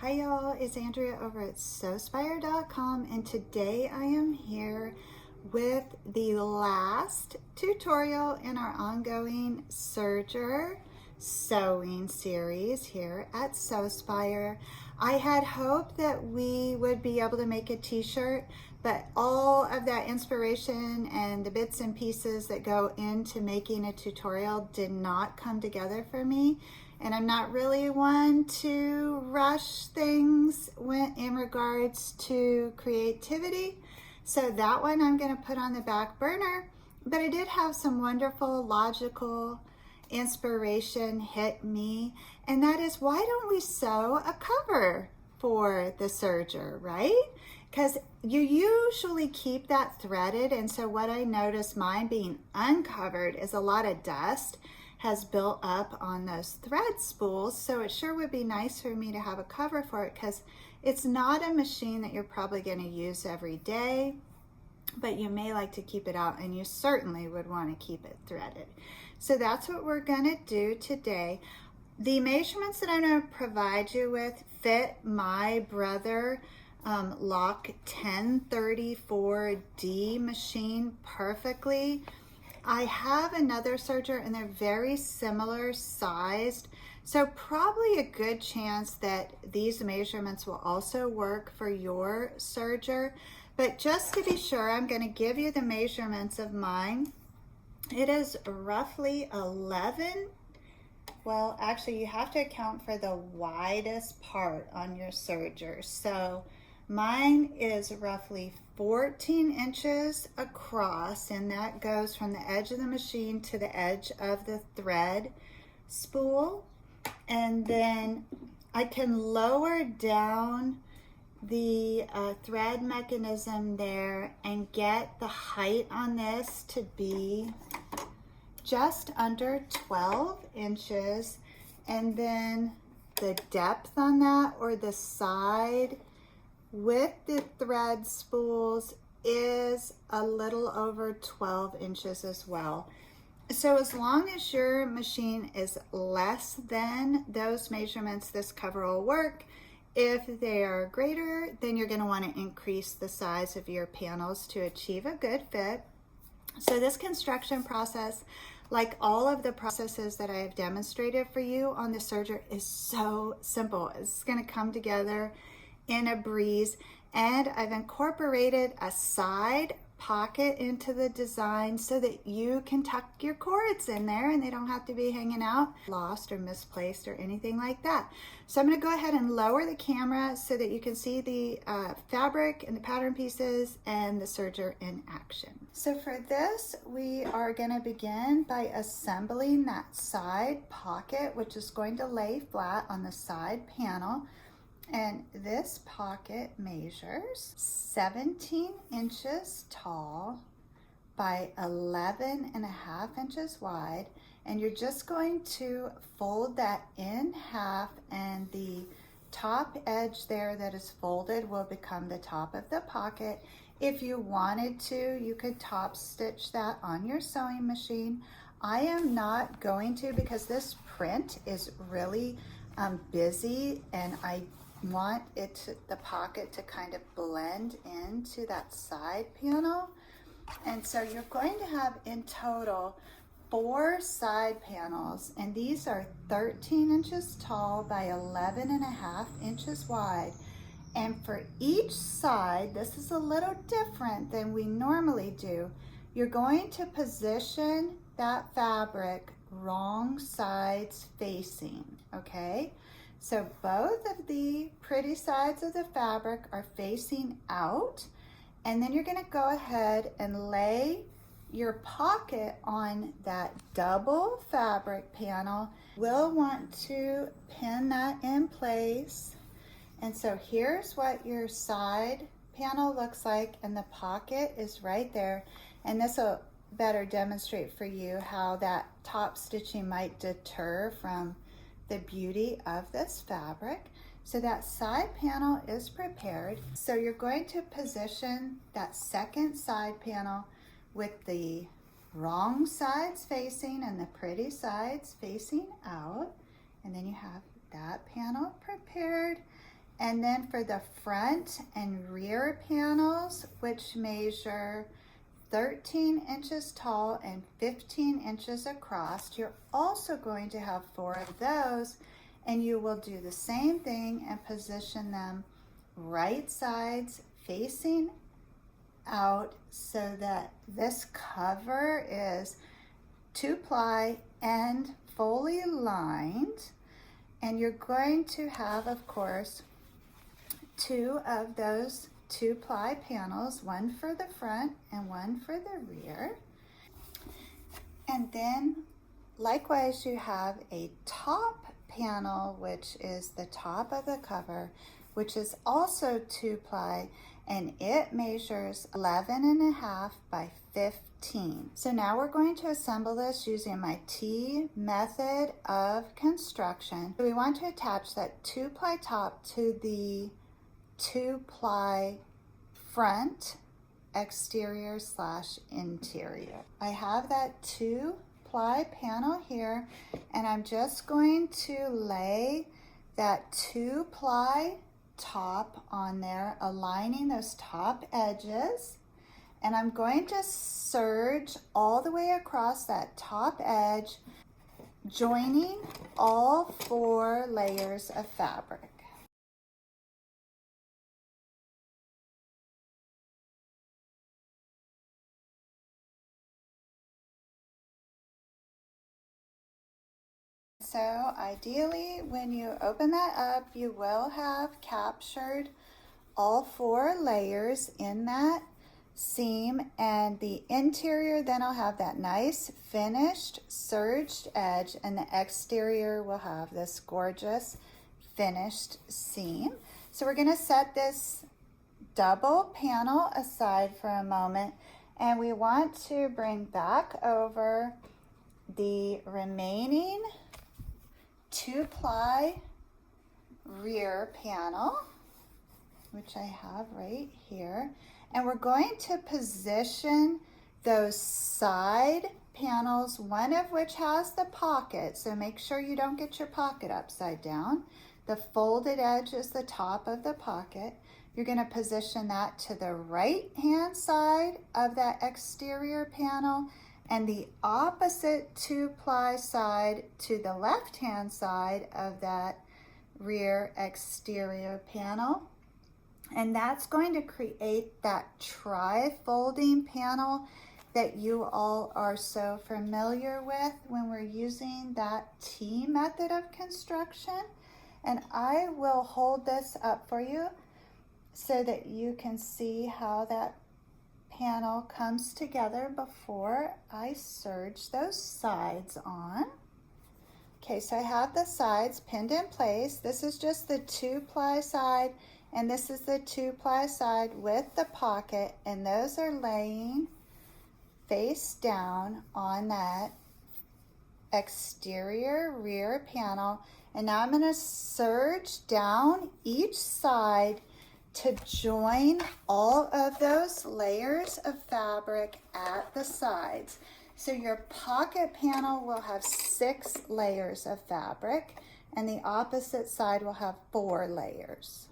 Hi y'all, it's Andrea over at Sewspire.com, and today I am here with the last tutorial in our ongoing serger sewing series here at Sewspire. I had hoped that we would be able to make a t-shirt, but all of that inspiration and the bits and pieces that go into making a tutorial did not come together for me. And I'm not really one to rush things in regards to creativity. So that one I'm going to put on the back burner. But I did have some wonderful, logical inspiration hit me. And that is, why don't we sew a cover for the serger, right? Because you usually keep that threaded. And so what I noticed, mine being uncovered, is a lot of dust has built up on those thread spools. So it sure would be nice for me to have a cover for it, because it's not a machine that you're probably going to use every day, but you may like to keep it out, and you certainly would want to keep it threaded. So that's what we're going to do today. The measurements that I'm going to provide you with fit my Brother Lock 1034D machine perfectly. I have another serger and they're very similar sized, so probably a good chance that these measurements will also work for your serger. But just to be sure, I'm going to give you the measurements of mine. It is roughly 11. Well, actually you have to account for the widest part on your serger. So mine is roughly 14 inches across, and that goes from the edge of the machine to the edge of the thread spool. And then I can lower down the thread mechanism there and get the height on this to be just under 12 inches. And then the depth on that, or the side with the thread spools, is a little over 12 inches as well. So as long as your machine is less than those measurements, this cover will work. If they are greater, then you're going to want to increase the size of your panels to achieve a good fit. So this construction process, like all of the processes that I have demonstrated for you on the serger, is so simple. It's going to come together in a breeze. And I've incorporated a side pocket into the design so that you can tuck your cords in there and they don't have to be hanging out lost or misplaced or anything like that. So I'm going to go ahead and lower the camera so that you can see the fabric and the pattern pieces and the serger in action. So for this, we are going to begin by assembling that side pocket, which is going to lay flat on the side panel. And this pocket measures 17 inches tall by 11.5 inches wide. And you're just going to fold that in half, and the top edge there that is folded will become the top of the pocket. If you wanted to, you could top stitch that on your sewing machine. I am not going to, because this print is really busy, and I want the pocket to kind of blend into that side panel. And so you're going to have in total 4 side panels, and these are 13 inches tall by 11.5 inches wide. And for each side, this is a little different than we normally do. You're going to position that fabric wrong sides facing, okay? So both of the pretty sides of the fabric are facing out, and then you're going to go ahead and lay your pocket on that double fabric panel. We'll want to pin that in place. And so here's what your side panel looks like, and the pocket is right there. And this will better demonstrate for you how that top stitching might deter from the beauty of this fabric. So that side panel is prepared. So you're going to position that second side panel with the wrong sides facing and the pretty sides facing out. And then you have that panel prepared. And then for the front and rear panels, which measure 13 inches tall and 15 inches across, you're also going to have 4 of those, and you will do the same thing and position them right sides facing out so that this cover is 2-ply and fully lined. And you're going to have, of course, 2 of those 2-ply panels, one for the front and one for the rear. And then likewise, you have a top panel, which is the top of the cover, which is also 2-ply, and it measures 11.5 by 15. So now we're going to assemble this using my T method of construction. We want to attach that 2-ply top to the 2-ply front exterior / interior. I have that 2-ply panel here, and I'm just going to lay that 2-ply top on there, aligning those top edges, and I'm going to serge all the way across that top edge, joining all 4 layers of fabric. So ideally, when you open that up, you will have captured all 4 layers in that seam, and the interior then will have that nice finished serged edge, and the exterior will have this gorgeous finished seam. So we're going to set this double panel aside for a moment, and we want to bring back over the remaining 2-ply rear panel, which I have right here, and we're going to position those side panels, one of which has the pocket, so make sure you don't get your pocket upside down. The folded edge is the top of the pocket. You're going to position that to the right hand side of that exterior panel, and the opposite 2-ply side to the left hand side of that rear exterior panel. And that's going to create that tri-folding panel that you all are so familiar with when we're using that T method of construction. And I will hold this up for you so that you can see how that panel comes together before I serge those sides on. Okay, so I have the sides pinned in place. This is just the 2-ply side, and this is the 2-ply side with the pocket, and those are laying face down on that exterior rear panel. And now I'm going to serge down each side to join all of those layers of fabric at the sides. So your pocket panel will have 6 layers of fabric, and the opposite side will have 4 layers.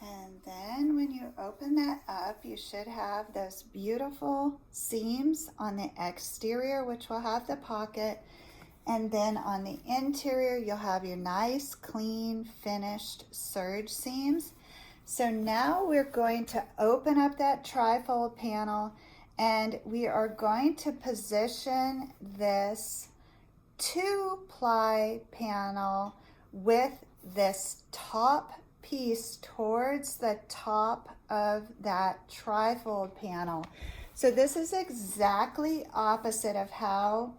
And then when you open that up, you should have those beautiful seams on the exterior, which will have the pocket. And then on the interior, you'll have your nice, clean, finished serge seams. So now we're going to open up that tri-fold panel, and we are going to position this 2-ply panel with this top piece towards the top of that tri-fold panel. So this is exactly opposite of how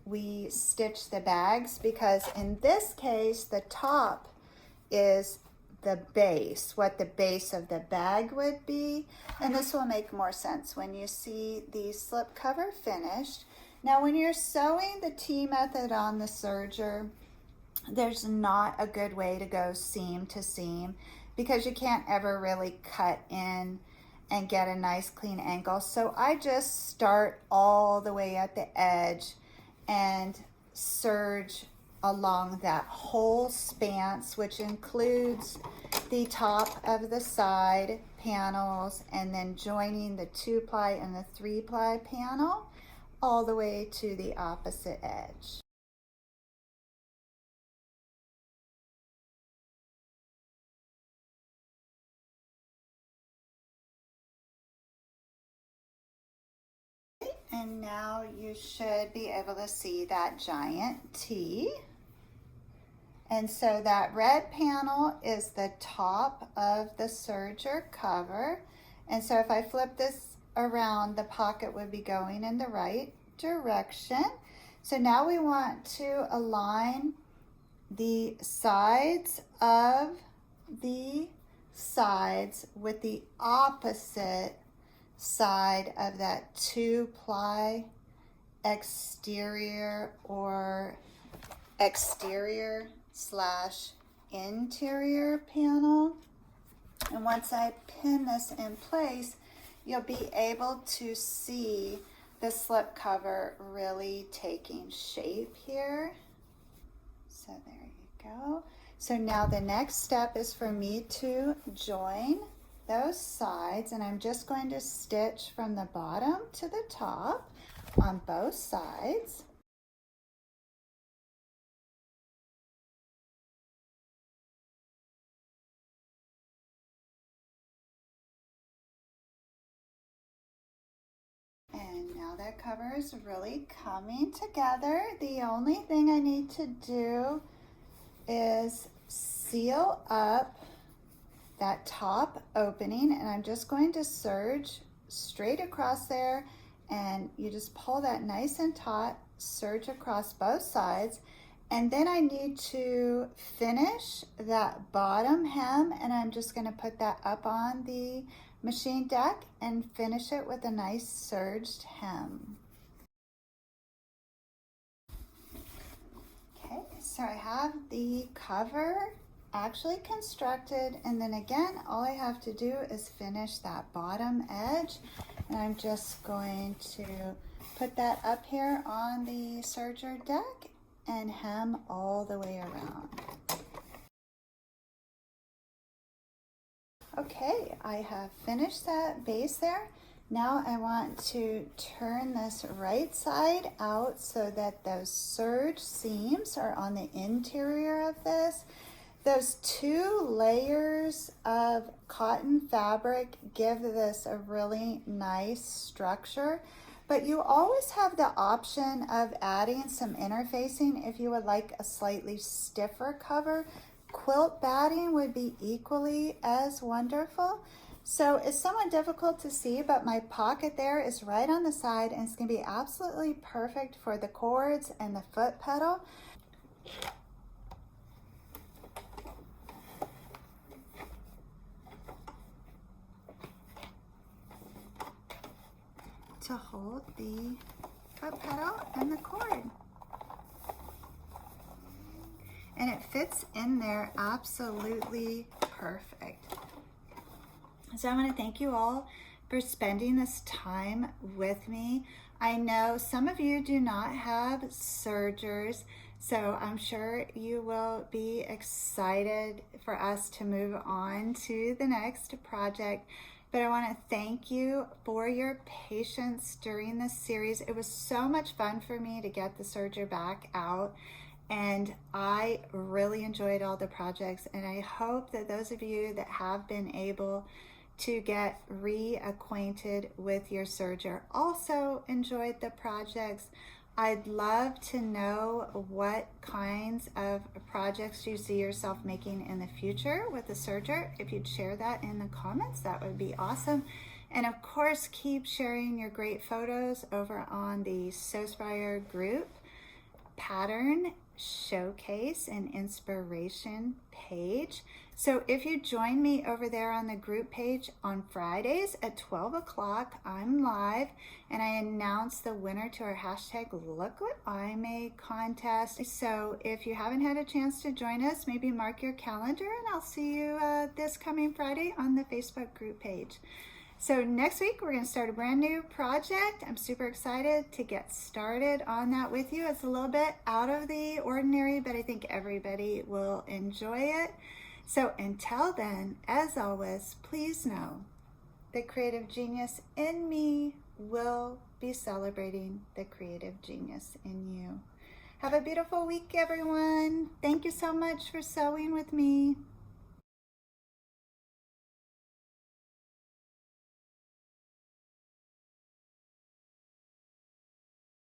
we stitch the bags, because in this case the top is the base, what the base of the bag would be. And this will make more sense when you see the slip cover finished. Now when you're sewing the T method on the serger, there's not a good way to go seam to seam because you can't ever really cut in and get a nice clean angle. So I just start all the way at the edge and serge along that whole spans, which includes the top of the side panels and then joining the 2-ply and the 3-ply panel all the way to the opposite edge. And now you should be able to see that giant T. And so that red panel is the top of the serger cover. And so if I flip this around, the pocket would be going in the right direction. So now we want to align the sides of the sides with the opposite side of that 2-ply exterior or exterior / interior panel. And once I pin this in place, you'll be able to see the slip cover really taking shape here. So there you go. So now the next step is for me to join those sides, and I'm just going to stitch from the bottom to the top on both sides. And now that cover is really coming together. The only thing I need to do is seal up that top opening, and I'm just going to serge straight across there, and you just pull that nice and taut, serge across both sides. And then I need to finish that bottom hem, and I'm just going to put that up on the machine deck and finish it with a nice serged hem. Okay, so I have the cover actually constructed, and then again all I have to do is finish that bottom edge, and I'm just going to put that up here on the serger deck and hem all the way around. Okay, I have finished that base there. Now I want to turn this right side out so that those serge seams are on the interior of this. Those 2 layers of cotton fabric give this a really nice structure, but you always have the option of adding some interfacing if you would like a slightly stiffer cover. Quilt batting would be equally as wonderful. So it's somewhat difficult to see, but my pocket there is right on the side, and it's going to be absolutely perfect for the cords and the foot pedal. To hold the foot pedal and the cord. And it fits in there absolutely perfect. So I want to thank you all for spending this time with me. I know some of you do not have sergers, so I'm sure you will be excited for us to move on to the next project. But I want to thank you for your patience during this series. It was so much fun for me to get the serger back out, and I really enjoyed all the projects, and I hope that those of you that have been able to get reacquainted with your serger also enjoyed the projects. I'd love to know what kinds of projects you see yourself making in the future with the serger. If you'd share that in the comments, that would be awesome. And of course, keep sharing your great photos over on the Sewspire group pattern showcase and inspiration page. So if you join me over there on the group page on Fridays at 12 o'clock, I'm live and I announce the winner to our hashtag Look What I Made contest. So if you haven't had a chance to join us, maybe mark your calendar and I'll see you this coming Friday on the Facebook group page. So next week we're going to start a brand new project. I'm super excited to get started on that with you. It's a little bit out of the ordinary, but I think everybody will enjoy it. So until then, as always, please know the creative genius in me will be celebrating the creative genius in you. Have a beautiful week, everyone. Thank you so much for sewing with me.